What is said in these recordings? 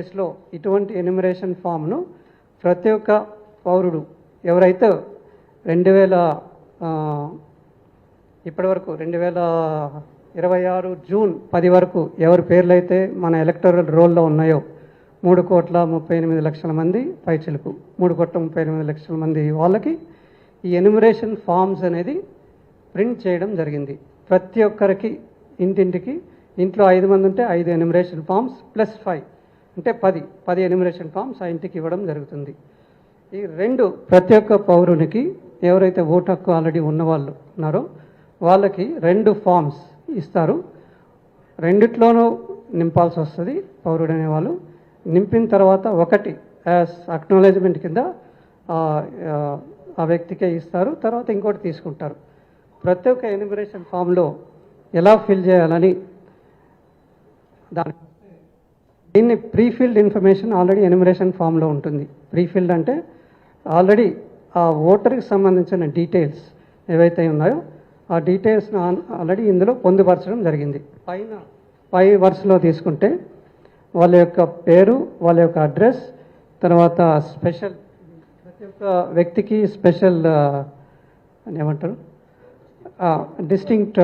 డేస్లో ఇటువంటి ఎన్యూమరేషన్ ఫామ్ను ప్రతి ఒక్క పౌరుడు ఎవరైతే 2000 ఇప్పటివరకు 2026 జూన్ 10 వరకు ఎవరి పేర్లు అయితే మన ఎలక్టోరల్ రోల్లో ఉన్నాయో 3,38,00,000 మంది పైచిలుకు 3,38,00,000 మంది వాళ్ళకి ఈ ఎన్యూమరేషన్ ఫామ్స్ అనేది ప్రింట్ చేయడం జరిగింది. ప్రతి ఒక్కరికి ఇంటింటికి ఇంట్లో 5 మంది ఉంటే 5 ఎన్యూమరేషన్ ఫామ్స్ ప్లస్ 5 అంటే 10 ఎన్యూమరేషన్ ఫామ్స్ ఆ ఇంటికి ఇవ్వడం జరుగుతుంది. ఈ రెండు ప్రతి ఒక్క పౌరునికి ఎవరైతే ఓటు హక్కు ఆల్రెడీ ఉన్నవాళ్ళు ఉన్నారో వాళ్ళకి 2 ఫామ్స్ ఇస్తారు. రెండిట్లోనూ నింపాల్సి వస్తుంది. పౌరుడు అనేవాళ్ళు నింపిన తర్వాత ఒకటి యాజ్ అక్నాలెడ్జ్మెంట్ కింద ఆ వ్యక్తికే ఇస్తారు. తర్వాత ఇంకోటి తీసుకుంటారు. ప్రతి ఒక్క ఎన్యూమరేషన్ ఫామ్లో ఎలా ఫిల్ చేయాలని దీన్ని ప్రీఫిల్డ్ ఇన్ఫర్మేషన్ ఆల్రెడీ ఎన్యూమరేషన్ ఫామ్లో ఉంటుంది. ప్రీఫిల్డ్ అంటే ఆల్రెడీ ఆ ఓటర్కి సంబంధించిన డీటెయిల్స్ ఏవైతే ఉన్నాయో ఆ డీటెయిల్స్ను ఆల్రెడీ ఇందులో పొందుపరచడం జరిగింది. పై వరుసలో తీసుకుంటే వాళ్ళ యొక్క పేరు, వాళ్ళ యొక్క అడ్రస్, తర్వాత స్పెషల్ ప్రతి ఒక్క వ్యక్తికి స్పెషల్ ఏమంటారు డిస్టింక్ట్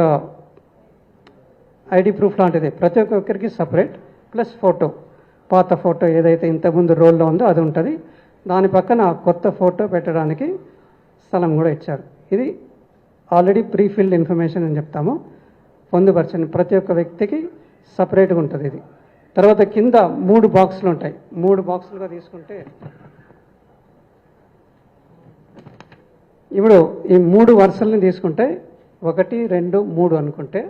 ఐడి ప్రూఫ్ లాంటిది ప్రతి ఒక్కరికి సపరేట్, ప్లస్ ఫోటో, పాత ఫోటో ఏదైతే ఇంతకుముందు రోల్లో ఉందో అది ఉంటుంది. దాని పక్కన కొత్త ఫోటో పెట్టడానికి స్థలం కూడా ఇచ్చారు. ఇది ఆల్రెడీ ప్రీఫిల్డ్ ఇన్ఫర్మేషన్ అని చెప్తాము. పొందుపరచండి ప్రతి ఒక్క వ్యక్తికి సపరేట్గా ఉంటుంది ఇది. తర్వాత కింద 3 బాక్సులు ఉంటాయి. 3 బాక్సులుగా తీసుకుంటే ఇప్పుడు ఈ 3 వరుసల్ని తీసుకుంటే 1, 2, 3 అనుకుంటే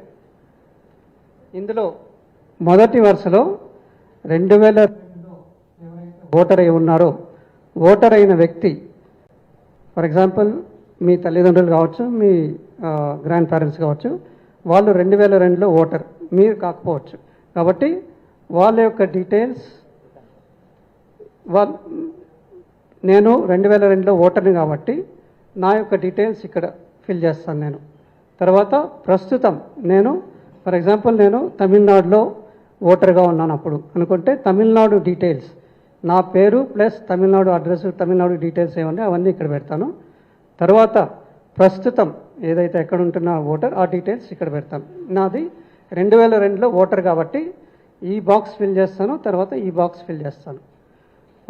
ఇందులో మొదటి వరుసలో 2002 ఓటర్ అయి ఉన్నారో ఓటర్ అయిన వ్యక్తి, ఫర్ ఎగ్జాంపుల్ మీ తల్లిదండ్రులు కావచ్చు, మీ గ్రాండ్ పేరెంట్స్ కావచ్చు, వాళ్ళు 2002లో ఓటర్, మీరు కాకపోవచ్చు. కాబట్టి వాళ్ళ యొక్క డీటెయిల్స్ నేను 2002లో ఓటర్ని కాబట్టి నా యొక్క డీటెయిల్స్ ఇక్కడ ఫిల్ చేస్తాను నేను. తర్వాత ప్రస్తుతం నేను ఫర్ ఎగ్జాంపుల్ నేను తమిళనాడులో ఓటర్గా ఉన్నాను అప్పుడు అనుకుంటే తమిళనాడు డీటెయిల్స్, నా పేరు plus Tamil Nadu address, Tamil Nadu details ఏమన్నా అవన్నీ ఇక్కడ పెడతాను. తర్వాత ప్రస్తుతం ఏదైతే ఎక్కడ ఉంటున్న ఓటర్ ఆ డీటెయిల్స్ ఇక్కడ పెడతాను. నాది 2002లో ఓటర్ కాబట్టి ఈ బాక్స్ ఫిల్ చేస్తాను, తర్వాత ఈ బాక్స్ ఫిల్ చేస్తాను.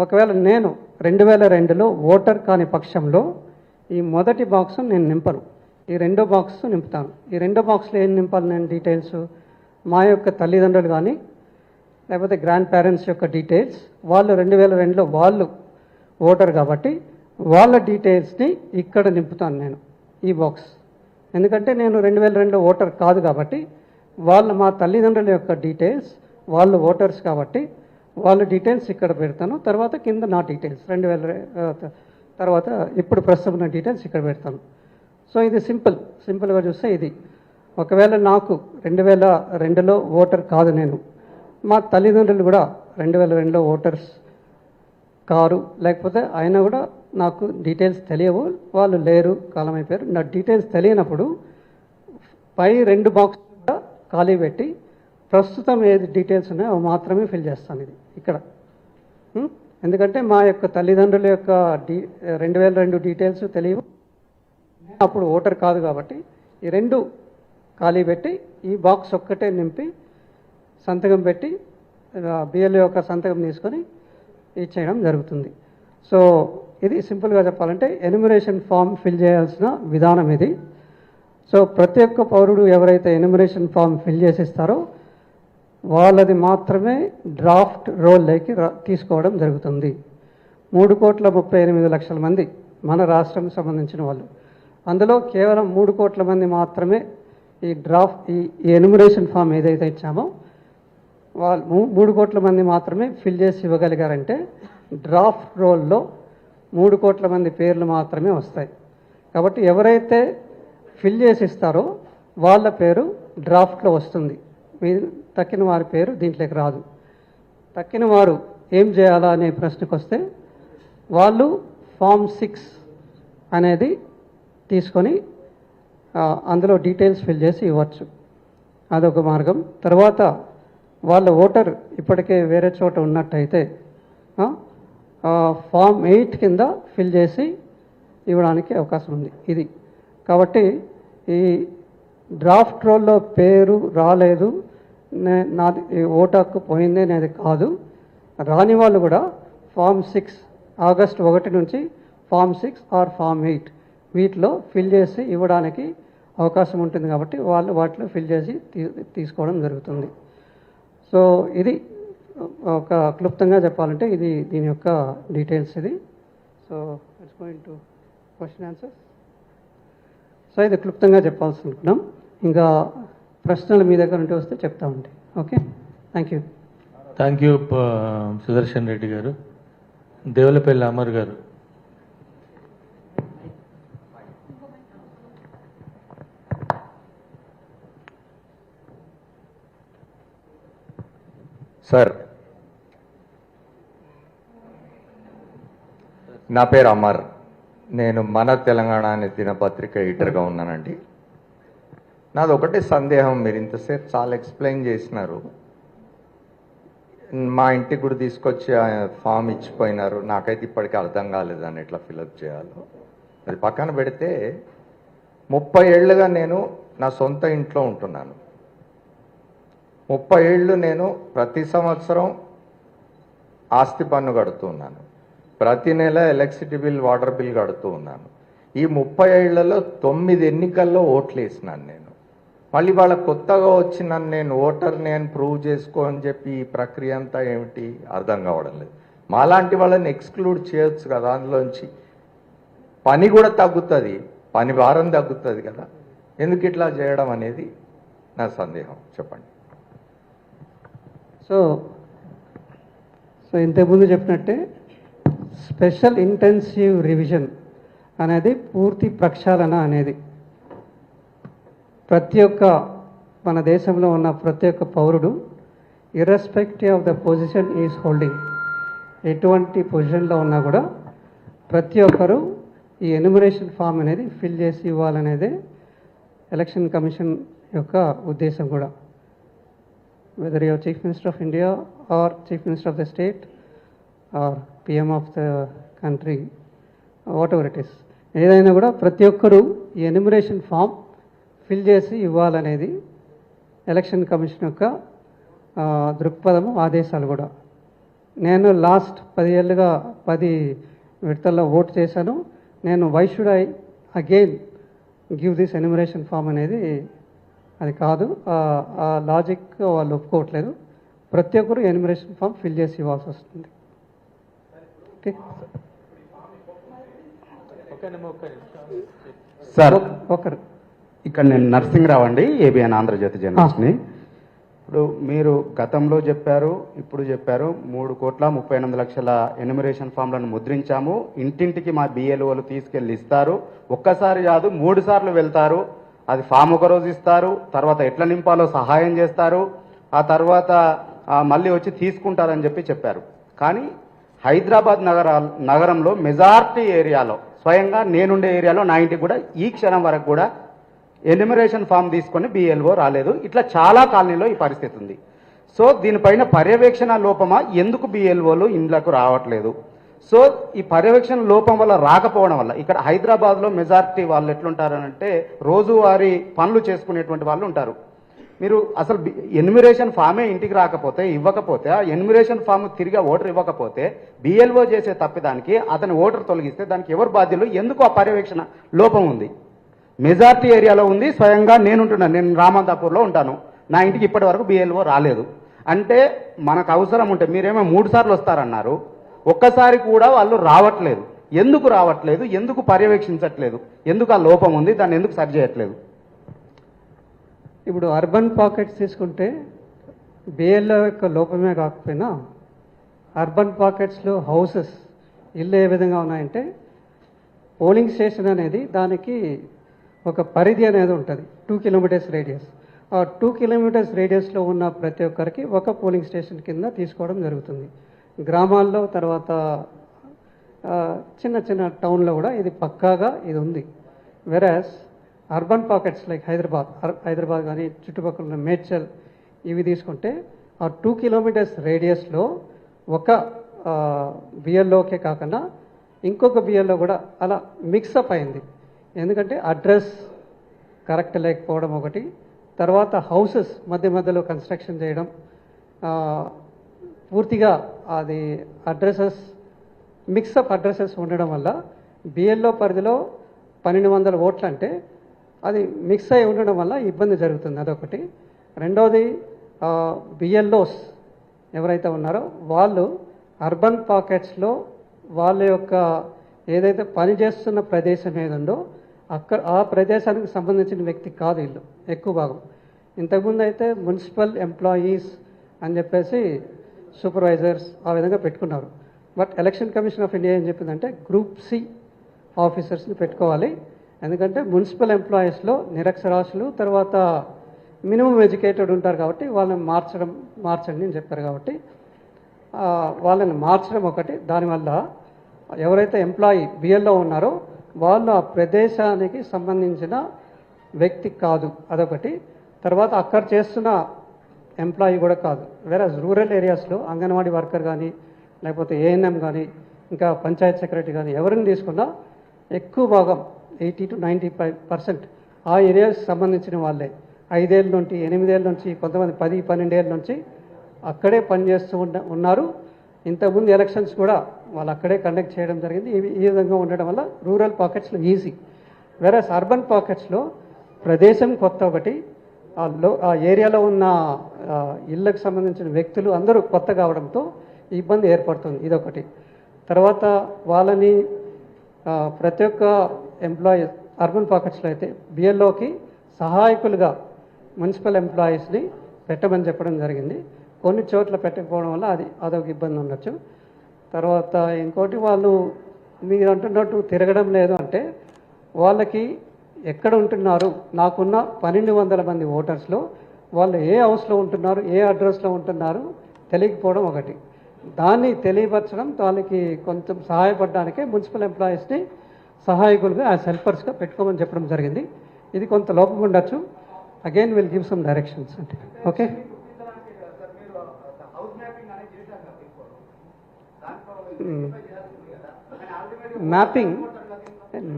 ఒకవేళ నేను 2002లో ఓటర్ కాని పక్షంలో ఈ మొదటి బాక్స్ నేను నింపను, ఈ రెండో బాక్స్ నింపుతాను. ఈ రెండో బాక్స్లో ఏం నింపాలి నేను డీటెయిల్స్? మా యొక్క తల్లిదండ్రులు కానీ లేకపోతే గ్రాండ్ పేరెంట్స్ యొక్క డీటెయిల్స్, వాళ్ళు 2002లో వాళ్ళు ఓటర్ కాబట్టి వాళ్ళ డీటెయిల్స్ని ఇక్కడ నింపుతాను నేను ఈ బాక్స్. ఎందుకంటే నేను 2002లో ఓటర్ కాదు కాబట్టి మా తల్లిదండ్రుల యొక్క డీటెయిల్స్, వాళ్ళు ఓటర్స్ కాబట్టి వాళ్ళ డీటెయిల్స్ ఇక్కడ పెడతాను. తర్వాత కింద నా డీటెయిల్స్ 2000 తర్వాత ఇప్పుడు ప్రస్తుతం ఉన్న డీటెయిల్స్ ఇక్కడ పెడతాను. సో ఇది సింపుల్గా చూస్తే ఇది. ఒకవేళ నాకు 2002లో ఓటర్ కాదు నేను, మా తల్లిదండ్రులు కూడా 2002లో ఓటర్స్ కారు, లేకపోతే అయినా కూడా నాకు డీటెయిల్స్ తెలియవు, వాళ్ళు లేరు, కాలం అయిపోయారు, నా డీటెయిల్స్ తెలియనప్పుడు పై 2 బాక్స్ కూడా ఖాళీ పెట్టి ప్రస్తుతం ఏది డీటెయిల్స్ ఉన్నాయో అవి మాత్రమే ఫిల్ చేస్తాను ఇది ఇక్కడ. ఎందుకంటే మా యొక్క తల్లిదండ్రుల యొక్క 2002 డీటెయిల్స్ తెలియవు, అప్పుడు ఓటర్ కాదు కాబట్టి ఈ 2 ఖాళీ పెట్టి ఈ బాక్స్ ఒక్కటే నింపి సంతకం పెట్టి బిఎల్ఓ యొక్క సంతకం తీసుకొని ఇచ్చేయడం జరుగుతుంది. సో ఇది సింపుల్గా చెప్పాలంటే ఎన్యూమరేషన్ ఫామ్ ఫిల్ చేయాల్సిన విధానం ఇది. సో ప్రతి ఒక్క పౌరుడు ఎవరైతే ఎన్యూమరేషన్ ఫామ్ ఫిల్ చేసిస్తారో వాళ్ళది మాత్రమే డ్రాఫ్ట్ రోల్లోకి తీసుకోవడం జరుగుతుంది. 3,38,00,000 మంది మన రాష్ట్రం సంబంధించిన వాళ్ళు, అందులో కేవలం 3 కోట్ల మంది మాత్రమే ఈ ఎన్యూమరేషన్ ఫామ్ ఏదైతే ఇచ్చామో వాళ్ళు 3 కోట్ల మంది మాత్రమే ఫిల్ చేసి ఇవ్వగలిగారంటే డ్రాఫ్ట్ రోల్లో 3 కోట్ల మంది పేర్లు మాత్రమే వస్తాయి. కాబట్టి ఎవరైతే ఫిల్ చేసి ఇస్తారో వాళ్ళ పేరు డ్రాఫ్ట్లో వస్తుంది, తక్కిన వారి పేరు దీంట్లోకి రాదు. తక్కిన వారు ఏం చేయాలా అనే ప్రశ్నకు వస్తే వాళ్ళు ఫామ్ 6 అనేది తీసుకొని అందులో డీటెయిల్స్ ఫిల్ చేసి ఇవ్వచ్చు, అదొక మార్గం. తర్వాత వాళ్ళ ఓటర్ ఇప్పటికే వేరే చోట ఉన్నట్టయితే ఫామ్ 8 కింద ఫిల్ చేసి ఇవ్వడానికి అవకాశం ఉంది ఇది. కాబట్టి ఈ డ్రాఫ్ట్ రోల్లో పేరు రాలేదు, నాది ఓటు హక్కు పోయింది అనేది కాదు. రాని వాళ్ళు కూడా ఫామ్ 6 ఆగస్టు 1 నుంచి ఫామ్ 6 ఆర్ ఫామ్ 8 వీటిలో ఫిల్ చేసి ఇవ్వడానికి అవకాశం ఉంటుంది. కాబట్టి వాళ్ళు వాటిలో ఫిల్ చేసి తీసుకోవడం జరుగుతుంది. సో ఇది ఒక క్లుప్తంగా చెప్పాలంటే ఇది దీని యొక్క డీటెయిల్స్ ఇది. So it's going to question answers. So ఇది క్లుప్తంగా చెప్పాల్సి అనుకున్నాం. ఇంకా ప్రశ్నలు మీ దగ్గర ఉంటే వస్తే చెప్తామండి. Okay, thank you. Thank you Sudarshan Reddy గారు. దేవులపల్లి అమర్ గారు. సార్, నా పేరు అమర్. నేను మన తెలంగాణ అనే దినపత్రిక ఎడిటర్గా ఉన్నానండి. నాది ఒకటే సందేహం, మీరు ఇంతసేపు చాలా ఎక్స్ప్లెయిన్ చేసినారు. మా ఇంటికి కూడా తీసుకొచ్చి ఫామ్ ఇచ్చిపోయినారు. నాకైతే ఇప్పటికీ అర్థం కాలేదని ఎట్లా ఫిలప్ చేయాలో. అది పక్కన పెడితే 30 ఏళ్ళుగా నేను నా సొంత ఇంట్లో ఉంటున్నాను. 30 ఏళ్ళు నేను ప్రతి సంవత్సరం ఆస్తి పన్ను కడుతూ ఉన్నాను. ప్రతి నెల ఎలక్ట్రిసిటీ బిల్, వాటర్ బిల్ కడుతూ ఉన్నాను. ఈ 30 ఏళ్లలో 9 ఎన్నికల్లో ఓట్లు వేసినాను నేను. మళ్ళీ వాళ్ళ కొత్తగా వచ్చి నన్ను నేను ఓటర్ని అని ప్రూవ్ చేసుకో అని చెప్పి ఈ ప్రక్రియ అంతా ఏమిటి అర్థం కావడం లేదు. మాలాంటి వాళ్ళని ఎక్స్క్లూడ్ చేయొచ్చు కదా అందులోంచి. పని కూడా తగ్గుతుంది, పని భారం తగ్గుతుంది కదా. ఎందుకు ఇట్లా చేయడం అనేది నా సందేహం. చెప్పండి. సో ఇంతకుముందు చెప్పినట్టే స్పెషల్ ఇంటెన్సివ్ రివిజన్ అనేది పూర్తి ప్రక్షాళన అనేది ప్రతి ఒక్క మన దేశంలో ఉన్న ప్రతి ఒక్క పౌరుడు irrespective of the position is holding, ఎటువంటి పొజిషన్లో ఉన్నా కూడా ప్రతి ఒక్కరూ ఈ ఎన్యుమరేషన్ ఫామ్ అనేది ఫిల్ చేసి ఇవ్వాలనేదే ఎలక్షన్ కమిషన్ యొక్క ఉద్దేశం కూడా. whether you are Chief Minister of India or Chief Minister of the state or PM of the country, whatever it is, ఏదైనా కూడా ప్రతి ఒక్కరూ ఈ ఎన్యుమరేషన్ ఫామ్ ఫిల్ చేసి ఇవ్వాలనేది ఎలక్షన్ కమిషన్ యొక్క దృక్పథము, ఆదేశాలు కూడా. నేను లాస్ట్ 10 ఏళ్ళుగా 10 విడతల్లో ఓటు చేశాను. నేను why should I again give this enumeration form అనేది అది కాదు. ఆ లాజిక్ వాళ్ళు ఒప్పుకోవట్లేదు. ప్రతి ఒక్కరు ఎన్యుమరేషన్ ఫామ్ ఫిల్ చేసి ఇవ్వాల్సి వస్తుంది. ఓకే సార్, ఒకరు ఇక్కడ నేను నరసింహరావు అండి, ఏబిఎన్ ఆంధ్రజ్యోతి జర్నలిస్ట్ని. ఇప్పుడు మీరు గతంలో చెప్పారు, ఇప్పుడు చెప్పారు 3,38,00,000 ఎన్యుమరేషన్ ఫామ్లను ముద్రించాము, ఇంటింటికి మా బిఎల్ఓలు తీసుకెళ్ళి ఇస్తారు. ఒక్కసారి కాదు 3 సార్లు వెళ్తారు. అది ఫామ్ ఒక రోజు ఇస్తారు, తర్వాత ఎట్లా నింపాలో సహాయం చేస్తారు, ఆ తర్వాత మళ్ళీ వచ్చి తీసుకుంటారని చెప్పారు. కానీ హైదరాబాద్ నగరంలో మెజార్టీ ఏరియాలో, స్వయంగా నేనుండే ఏరియాలో నా ఇంటికి కూడా ఈ క్షణం వరకు కూడా ఎన్యుమరేషన్ ఫామ్ తీసుకొని బిఎల్ఓ రాలేదు. ఇట్లా చాలా కాలనీలో ఈ పరిస్థితి ఉంది. సో దీనిపైన పర్యవేక్షణ లోపమా, ఎందుకు బిఎల్ఓలు ఇండ్లకు రావట్లేదు? సో ఈ పర్యవేక్షణ లోపం వల్ల, రాకపోవడం వల్ల, ఇక్కడ హైదరాబాద్లో మెజారిటీ వాళ్ళు ఎట్లుంటారనంటే రోజువారీ పనులు చేసుకునేటువంటి వాళ్ళు ఉంటారు. మీరు అసలు ఎన్యుమరేషన్ ఫామే ఇంటికి రాకపోతే, ఇవ్వకపోతే, ఆ ఎన్యుమరేషన్ ఫామ్ తిరిగి ఓటర్ ఇవ్వకపోతే, బిఎల్ఓ చేసే తప్పిదానికి అతని ఓటర్ తొలగిస్తే దానికి ఎవరు బాధ్యులు? ఎందుకు ఆ పర్యవేక్షణ లోపం ఉంది? మెజార్టీ ఏరియాలో ఉంది. స్వయంగా నేనుంటున్నాను, నేను రామంతాపూర్లో ఉంటాను, నా ఇంటికి ఇప్పటి వరకు బిఎల్ఓ రాలేదు. అంటే మనకు అవసరం ఉంటే, మీరేమో 3 సార్లు వస్తారన్నారు, ఒక్కసారి కూడా వాళ్ళు రావట్లేదు. ఎందుకు రావట్లేదు? ఎందుకు పర్యవేక్షించట్లేదు? ఎందుకు ఆ లోపం ఉంది? దాన్ని ఎందుకు సరి చేయట్లేదు? ఇప్పుడు అర్బన్ పాకెట్స్ తీసుకుంటే బిఎల్ఓ యొక్క లోపమే కాకపోయినా అర్బన్ పాకెట్స్లో హౌసెస్, ఇల్లు ఏ విధంగా ఉన్నాయంటే పోలింగ్ స్టేషన్ అనేది దానికి ఒక పరిధి అనేది ఉంటుంది, 2 కిలోమీటర్స్ రేడియస్. ఆ 2 కిలోమీటర్స్ రేడియస్లో ఉన్న ప్రతి ఒక్కరికి ఒక పోలింగ్ స్టేషన్ కింద తీసుకోవడం జరుగుతుంది. గ్రామాల్లో, తర్వాత చిన్న చిన్న టౌన్లో కూడా ఇది పక్కాగా ఇది ఉంది. వెరాస్ అర్బన్ పాకెట్స్ లైక్ హైదరాబాద్ కానీ చుట్టుపక్కల ఉన్న మేడ్చల్ ఇవి తీసుకుంటే ఆ 2 కిలోమీటర్స్ రేడియస్లో ఒక బిఎల్ఓకే కాకుండా ఇంకొక బిఎల్ఓ కూడా అలా మిక్సప్ అయింది. ఎందుకంటే అడ్రస్ కరెక్ట్ లేకపోవడం ఒకటి, తర్వాత హౌసెస్ మధ్య మధ్యలో కన్స్ట్రక్షన్ చేయడం, పూర్తిగా అది అడ్రసెస్ మిక్సప్ అడ్రసెస్ ఉండడం వల్ల బిఎల్ఓ పరిధిలో 1200 ఓట్లు అంటే అది మిక్స్ అయి ఉండడం వల్ల ఇబ్బంది జరుగుతుంది. అదొకటి. రెండవది బిఎల్ఓస్ ఎవరైతే ఉన్నారో వాళ్ళు అర్బన్ పాకెట్స్లో వాళ్ళ యొక్క ఏదైతే పనిచేస్తున్న ప్రదేశం ఏదుందో అక్కడ ఆ ప్రదేశానికి సంబంధించిన వ్యక్తి కాదు వీళ్ళు ఎక్కువ భాగం. ఇంతకుముందు అయితే మున్సిపల్ ఎంప్లాయీస్ అని చెప్పేసి సూపర్వైజర్స్ ఆ విధంగా పెట్టుకున్నారు. But election commission of India ఏం చెప్పిందంటే గ్రూప్ సి ఆఫీసర్స్ని పెట్టుకోవాలి. ఎందుకంటే మున్సిపల్ ఎంప్లాయీస్లో నిరక్షరాస్యులు తర్వాత మినిమం ఎడ్యుకేటెడ్ ఉంటారు కాబట్టి వాళ్ళని మార్చండి అని చెప్పారు. కాబట్టి వాళ్ళని మార్చడం ఒకటి. దానివల్ల ఎవరైతే ఎంప్లాయీ బిఎల్లో ఉన్నారో వాళ్ళు ఆ ప్రదేశానికి సంబంధించిన వ్యక్తి కాదు, అదొకటి. తర్వాత అక్కడ చేస్తున్న ఎంప్లాయీ కూడా కాదు. వేరే రూరల్ ఏరియాస్లో అంగన్వాడీ వర్కర్ కానీ లేకపోతే ఏఎన్ఎం కానీ ఇంకా పంచాయత్ సెక్రటరీ కానీ ఎవరిని తీసుకున్నా ఎక్కువ భాగం 80 to 95% ఆ ఏరియాకి సంబంధించిన వాళ్ళే 5 ఏళ్ళ నుంచి 8 ఏళ్ళ నుంచి కొంతమంది 10-12 ఏళ్ళ నుంచి అక్కడే పనిచేస్తూ ఉన్నారు. ఇంతకుముందు ఎలక్షన్స్ కూడా వాళ్ళు అక్కడే కండక్ట్ చేయడం జరిగింది. ఈ విధంగా ఉండడం వల్ల రూరల్ పాకెట్స్లో ఈజీ. వేరే అర్బన్ పాకెట్స్లో ప్రదేశం కొత్త ఒకటి, ఆ ఏరియాలో ఉన్న ఇళ్ళకు సంబంధించిన వ్యక్తులు అందరూ కొత్త కావడంతో ఇబ్బంది ఏర్పడుతుంది. ఇదొకటి. తర్వాత వాళ్ళని ప్రతి ఒక్క ఎంప్లాయీ అర్బన్ పాకెట్స్లో అయితే బిఎల్ఓకి సహాయకులుగా మున్సిపల్ ఎంప్లాయీస్ని పెట్టమని చెప్పడం జరిగింది. కొన్ని చోట్ల పెట్టకపోవడం వల్ల అదొక ఇబ్బంది ఉండొచ్చు. తర్వాత ఇంకోటి వాళ్ళు మీరు అంటున్నట్టు తిరగడం లేదు అంటే వాళ్ళకి ఎక్కడ ఉంటున్నారు, నాకున్న 1200 మంది ఓటర్స్లో వాళ్ళు ఏ హౌస్లో ఉంటున్నారు, ఏ అడ్రస్లో ఉంటున్నారు తెలియకపోవడం ఒకటి. దాన్ని తెలియపరచడం వాళ్ళకి కొంచెం సహాయపడడానికే మున్సిపల్ ఎంప్లాయీస్ని సహాయకులుగా యాజ్ హెల్పర్స్గా పెట్టుకోమని చెప్పడం జరిగింది. ఇది కొంత లోపం ఉండొచ్చు. Again will give some directions అంటే ఓకే.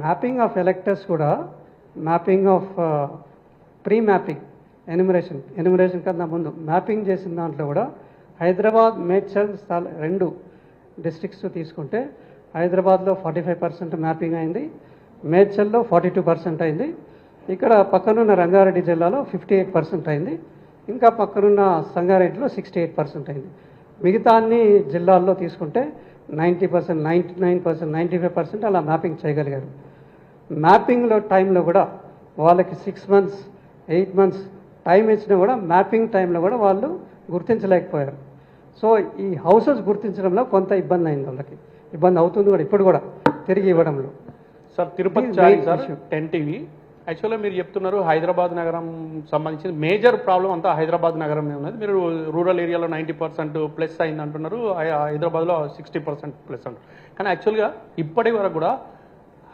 మ్యాపింగ్ ఆఫ్ ఎలక్టర్స్ కూడా mapping of pre mapping enumeration కన్నా ముందు మ్యాపింగ్ చేసిన దాంట్లో కూడా హైదరాబాద్ మేడ్చల్ 2 డిస్ట్రిక్ట్స్ తీసుకుంటే హైదరాబాద్లో 45% మ్యాపింగ్ అయింది, మేడ్చల్లో 42% అయింది, ఇక్కడ పక్కనున్న రంగారెడ్డి జిల్లాలో 58% అయింది, ఇంకా పక్కనున్న సంగారెడ్డిలో 68% అయింది. మిగతా అన్ని జిల్లాల్లో తీసుకుంటే 90%, 99%, 95% అలా మ్యాపింగ్ చేయగలిగారు. మ్యాపింగ్లో టైంలో కూడా వాళ్ళకి 6 months 8 months టైం ఇచ్చినా కూడా మ్యాపింగ్ టైంలో కూడా వాళ్ళు గుర్తించలేకపోయారు. సో ఈ హౌసెస్ గుర్తించడంలో కొంత ఇబ్బంది అయింది, వాళ్ళకి ఇబ్బంది అవుతుంది కూడా ఇప్పుడు కూడా తిరిగి ఇవ్వడంలో. సార్ తిరుపతి చారి సార్ 10 TV యాక్చువల్గా మీరు చెప్తున్నారు హైదరాబాద్ నగరం సంబంధించిన మేజర్ ప్రాబ్లం అంతా హైదరాబాద్ నగరమే ఉన్నది. మీరు రూరల్ ఏరియాలో 90% ప్లస్ అయింది అంటున్నారు, హైదరాబాద్లో 60% ప్లస్ అంటారు. కానీ యాక్చువల్గా ఇప్పటి వరకు కూడా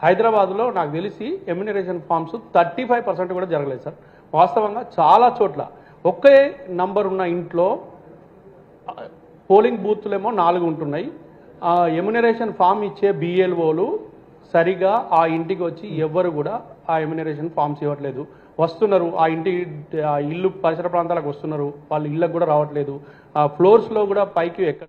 హైదరాబాద్లో నాకు తెలిసి ఎమ్యూనరేషన్ ఫామ్స్ 35% కూడా జరగలేదు సార్. వాస్తవంగా చాలా చోట్ల ఒకే నంబర్ ఉన్న ఇంట్లో పోలింగ్ బూత్లేమో 4 ఉంటున్నాయి. ఎమ్యూనరేషన్ ఫామ్ ఇచ్చే బిఎల్ఓలు సరిగా ఆ ఇంటికి వచ్చి ఎవ్వరు కూడా ఆ ఎమ్యూనరేషన్ ఫామ్స్ ఇవ్వట్లేదు. వస్తున్నారు ఆ ఇల్లు పరిసర ప్రాంతాలకు వస్తున్నారు, వాళ్ళు ఇళ్ళకు కూడా రావట్లేదు. ఆ ఫ్లోర్స్లో కూడా పైకి ఎక్కడ